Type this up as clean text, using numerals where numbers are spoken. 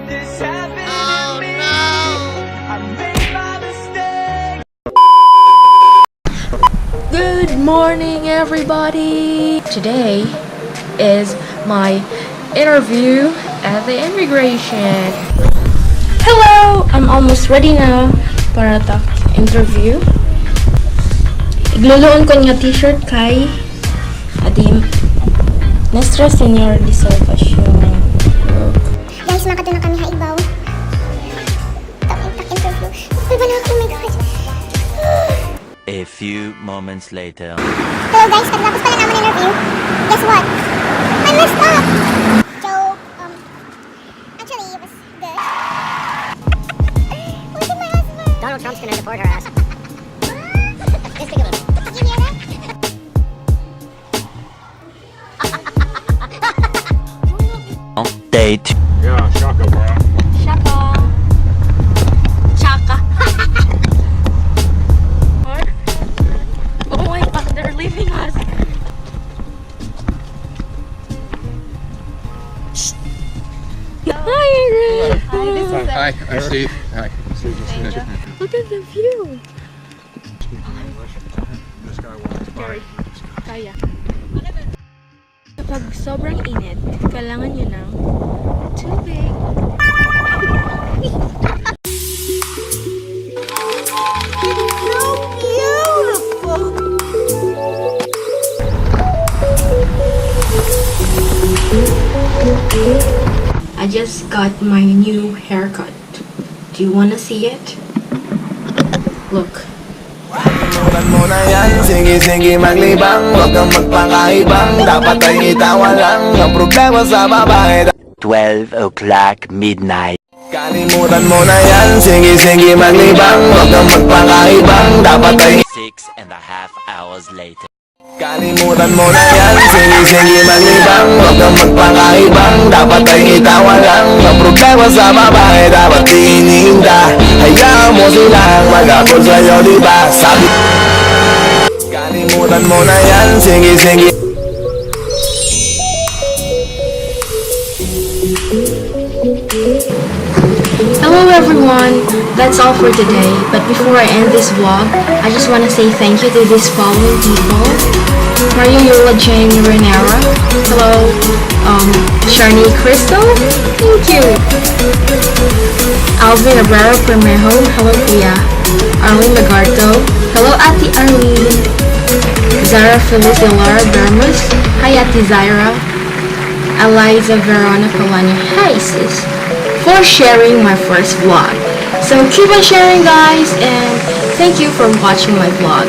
this happen to me? I made my mistake. Good morning, everybody! Today is my interview at the immigration. Hello! I'm almost ready na para ta interview. Igluluon ko nga t-shirt kay Adim Nuestra Señora de Salvacion. Guys, makaduna kami haibaw. Tak interview. Uy, bala ako, oh my God. A few moments later. Hello guys, pagkatapos pala naman interview. Guess what? I messed up! Joke. Actually, it was good. Where's my husband? Donald Trump's gonna deport her ass. Just think of it. You hear that? Date. Yeah, shaka, bro. Shaka. Chaka. Oh my God, they're leaving us. Hi, Ingrid. Hi, I'm Steve. Hi. Look at the view. This guy walks by. Kaya. Kapag sobrang init, kailangan nyo ng tubig. I just got my new haircut. Do you want to see it? Look. Kalimutan mo na yan, sige-sige maglibang. Huwag kang magpakaibang, dapat ay itawa lang ang problema sa babae. 12 o'clock midnight. Kalimutan mo na yan, sige-sige maglibang. Huwag kang magpakaibang, dapat ay 6.5 hours later. Kalimutan mo na yan, sige-sige maglibang. Huwag kang magpakaibang, dapat ay itawa lang ang problema sa babae, dapat iniinda. Hayaan mo silang mag-abot sa'yo, diba? Sabi kalimutan mo na yan, sige-sige. Hello everyone, that's all for today. But before I end this vlog, I just want to say thank you to these following people. Maria Yola Jane Renera. Hello, Sharni Crystal. Thank you. Alvin Abrera Permejo. Hello, Kuya. Arlene Lagarto. Hello, Ati Arlene. Zara Feliz Lara Bermus. Hi, Ati Zaira. Eliza Verona Polania. Hi, sis. For sharing my first vlog. So keep on sharing, guys, and thank you for watching my vlog.